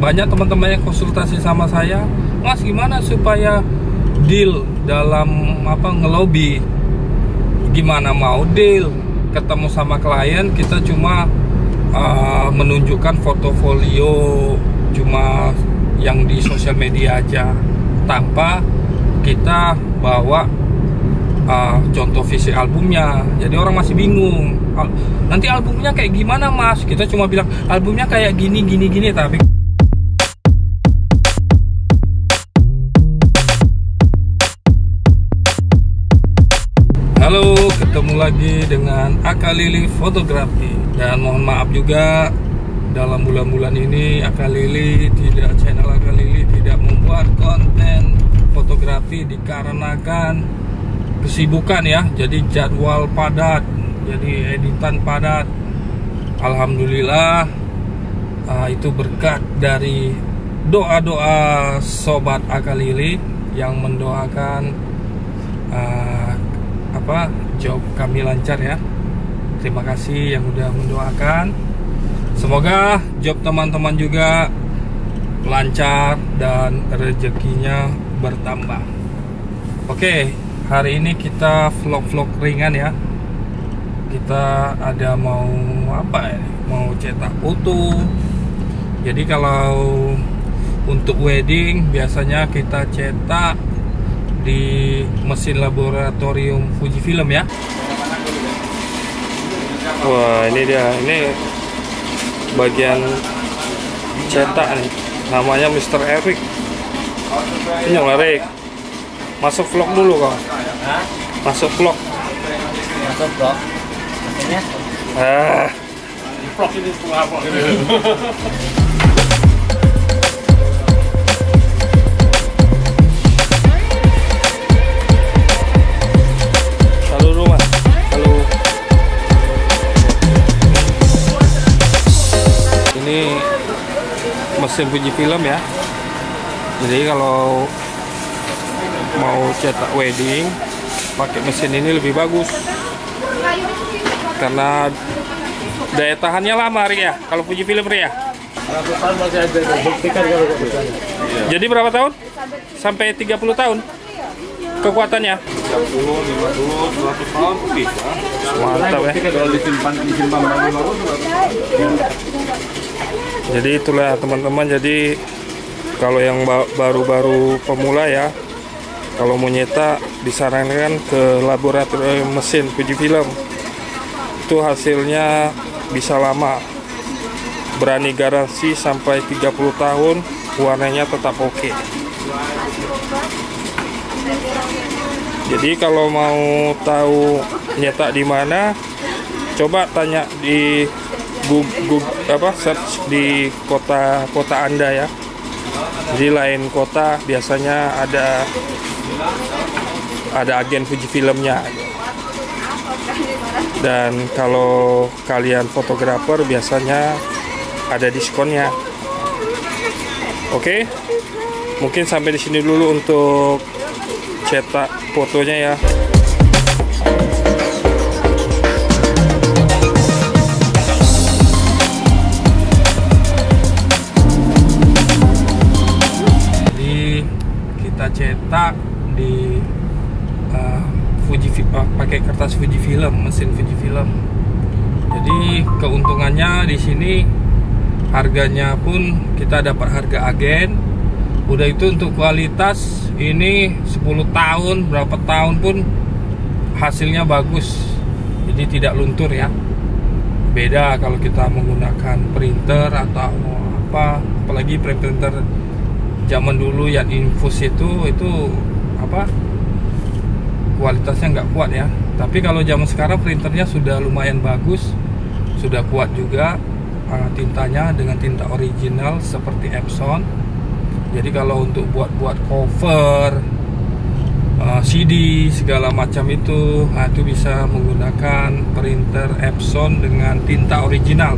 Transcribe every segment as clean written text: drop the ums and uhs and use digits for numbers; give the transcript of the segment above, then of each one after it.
Banyak teman-teman yang konsultasi sama saya, Mas gimana supaya deal dalam ngelobi. Gimana mau deal, ketemu sama klien kita cuma menunjukkan portofolio cuma yang di sosial media aja, tanpa kita bawa contoh visi albumnya. Jadi orang masih bingung, nanti albumnya kayak gimana Mas? Kita cuma bilang albumnya kayak gini. Tapi halo, ketemu lagi dengan Aka Lili Fotografi. Dan mohon maaf juga, dalam bulan-bulan ini channel Aka Lili tidak membuat konten fotografi dikarenakan kesibukan ya. Jadi jadwal padat, jadi editan padat. Alhamdulillah itu berkat dari doa-doa sobat Aka Lili yang mendoakan job kami lancar ya. Terima kasih yang udah mendoakan. Semoga job teman-teman juga lancar dan rezekinya bertambah. Oke, hari ini kita vlog-vlog ringan ya. Kita ada mau cetak foto. Jadi kalau untuk wedding biasanya kita cetak di mesin laboratorium Fujifilm ya. Wah, ini dia, ini bagian cetak nih, namanya Mr. Eric. Ini Eric, masuk vlog dulu kok. Masuk vlog. Masuk vlog. Maksudnya? Vlog ini apa ini? Ini mesin Fujifilm ya. Jadi kalau mau cetak wedding pakai mesin ini lebih bagus karena daya tahannya lama ya kalau Fujifilm ya. Jadi berapa tahun? Sampai 30 tahun kekuatannya? 30, 50, 100 tahun bisa. Mantap ya. Jadi itulah teman-teman. Jadi kalau yang baru-baru pemula ya, kalau mau nyetak disarankan ke laboratorium mesin Fujifilm. Itu hasilnya bisa lama. Berani garansi sampai 30 tahun, warnanya tetap oke. Jadi kalau mau tahu nyetak di mana, coba tanya di Google search di kota Anda ya. Di lain kota biasanya ada agen Fujifilmnya. Dan kalau kalian fotografer biasanya ada diskonnya. Oke. Mungkin sampai di sini dulu untuk cetak fotonya ya. Jadi kita cetak di pakai kertas Fujifilm, mesin Fujifilm. Jadi keuntungannya di sini harganya pun kita dapat harga agen. Udah itu untuk kualitas ini 10 tahun, berapa tahun pun hasilnya bagus. Jadi tidak luntur ya. Beda kalau kita menggunakan printer atau apalagi printer zaman dulu yang infus itu kualitasnya nggak kuat ya. Tapi kalau zaman sekarang printernya sudah lumayan bagus, sudah kuat juga tintanya dengan tinta original seperti Epson. Jadi kalau untuk buat cover CD segala macam itu bisa menggunakan printer Epson dengan tinta original.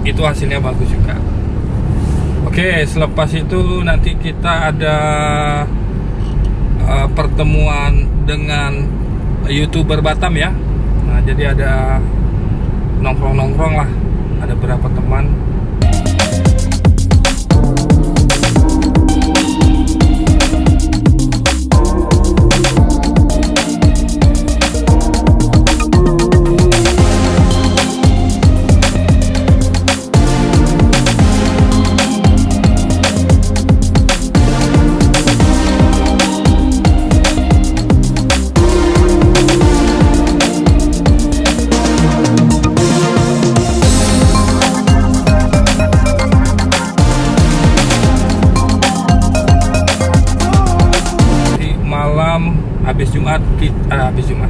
Itu hasilnya bagus juga. Oke, selepas itu nanti kita ada pertemuan dengan YouTuber Batam ya. Nah, jadi ada nongkrong-nongkrong lah. Ada berapa teman.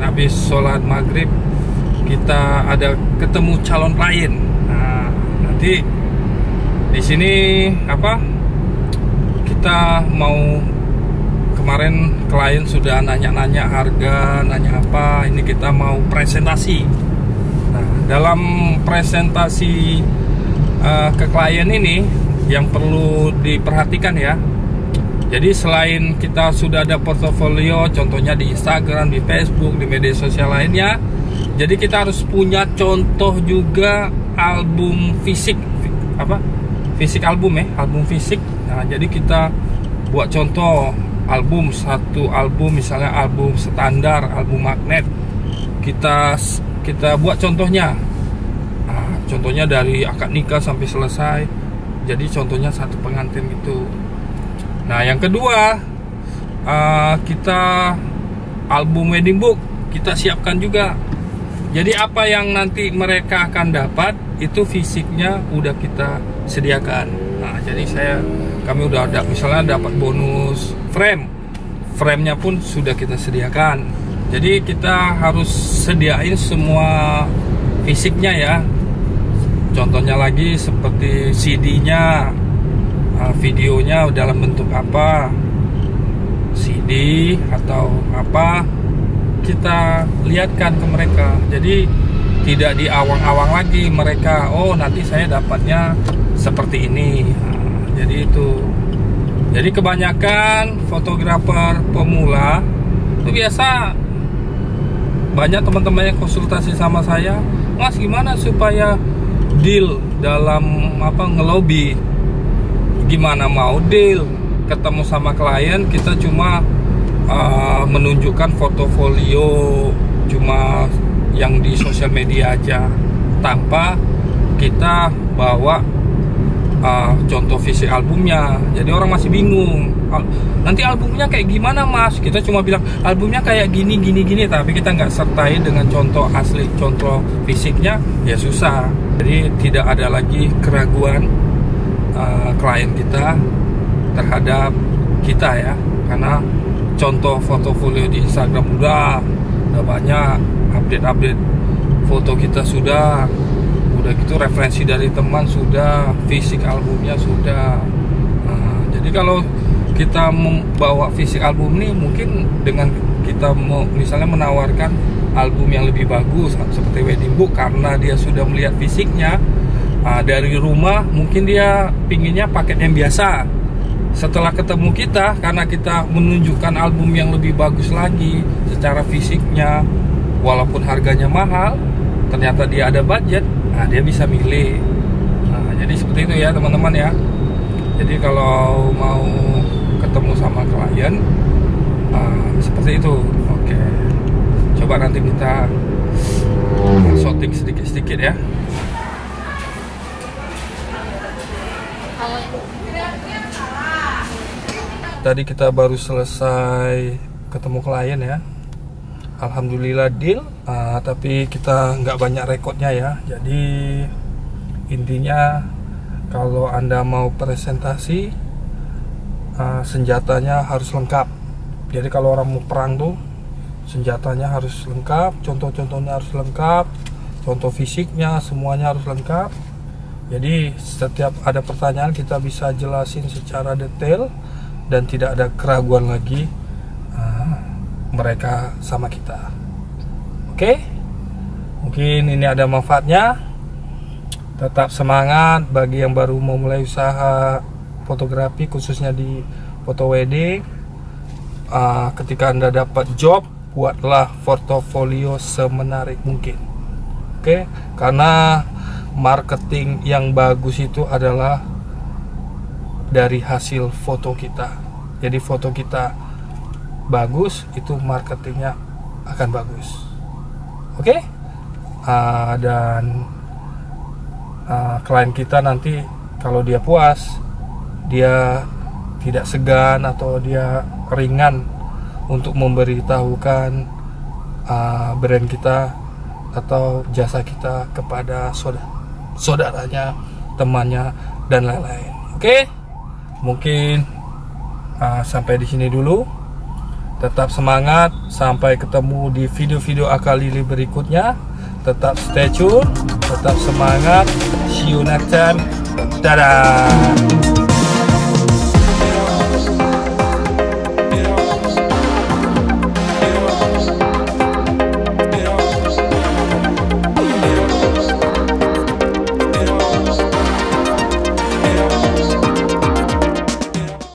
habis sholat maghrib kita ada ketemu calon klien. Nah, nanti di sini kita mau, kemarin klien sudah nanya-nanya harga, nanya apa, ini kita mau presentasi. Nah, dalam presentasi ke klien ini yang perlu diperhatikan ya. Jadi selain kita sudah ada portofolio, contohnya di Instagram, di Facebook, di media sosial lainnya, jadi kita harus punya contoh juga album fisik, fisik album ya, album fisik. Nah, jadi kita buat contoh album, satu album misalnya album standar, album magnet, kita buat contohnya. Nah, contohnya dari akad nikah sampai selesai. Jadi contohnya satu pengantin gitu. Nah, yang kedua, kita album wedding book kita siapkan juga. Jadi apa yang nanti mereka akan dapat itu fisiknya udah kita sediakan. Nah, jadi kami udah ada, misalnya dapat bonus frame-nya pun sudah kita sediakan. Jadi kita harus sediain semua fisiknya ya. Contohnya lagi seperti CD-nya, videonya dalam bentuk apa, CD atau apa, kita lihatkan ke mereka. Jadi tidak diawang-awang lagi mereka, oh nanti saya dapatnya seperti ini. Nah, jadi itu. Jadi kebanyakan fotografer pemula itu biasa banyak teman-teman yang konsultasi sama saya, Mas gimana supaya deal dalam ngelobi. Gimana mau deal, ketemu sama klien kita cuma menunjukkan portofolio cuma yang di sosial media aja, tanpa kita bawa contoh fisik albumnya. Jadi orang masih bingung, nanti albumnya kayak gimana Mas? Kita cuma bilang albumnya kayak gini, tapi kita nggak sertai dengan contoh asli, contoh fisiknya, ya susah. Jadi tidak ada lagi keraguan klien kita terhadap kita ya, karena contoh portofolio di Instagram udah banyak, update foto kita sudah gitu, referensi dari teman sudah, fisik albumnya sudah. Nah, jadi kalau kita membawa fisik album nih, mungkin dengan kita mau misalnya menawarkan album yang lebih bagus seperti wedding book, karena dia sudah melihat fisiknya dari rumah, mungkin dia pinginnya paket yang biasa. Setelah ketemu kita, karena kita menunjukkan album yang lebih bagus lagi secara fisiknya, walaupun harganya mahal, ternyata dia ada budget, nah dia bisa milih. Nah, jadi seperti itu ya teman-teman ya. Jadi kalau mau ketemu sama klien seperti itu. Oke, coba nanti kita shooting sedikit-sedikit ya. Tadi kita baru selesai ketemu klien ya. Alhamdulillah deal, tapi kita nggak banyak rekodnya ya. Jadi intinya kalau Anda mau presentasi, senjatanya harus lengkap. Jadi kalau orang mau perang tuh senjatanya harus lengkap, contoh-contohnya harus lengkap, contoh fisiknya semuanya harus lengkap. Jadi setiap ada pertanyaan kita bisa jelasin secara detail dan tidak ada keraguan lagi mereka sama kita. Oke, mungkin ini ada manfaatnya. Tetap semangat bagi yang baru mau mulai usaha fotografi, khususnya di foto wedding. Ketika Anda dapat job, buatlah portofolio semenarik mungkin. Oke, karena marketing yang bagus itu adalah dari hasil foto kita. Jadi foto kita bagus, itu marketingnya akan bagus. Oke? Dan klien kita nanti kalau dia puas, dia tidak segan atau dia ringan untuk memberitahukan brand kita atau jasa kita kepada saudaranya, temannya, dan lain-lain. Oke? Mungkin sampai di sini dulu. Tetap semangat, sampai ketemu di video-video Akalili berikutnya. Tetap stay tune, tetap semangat. See you next time. Dadah.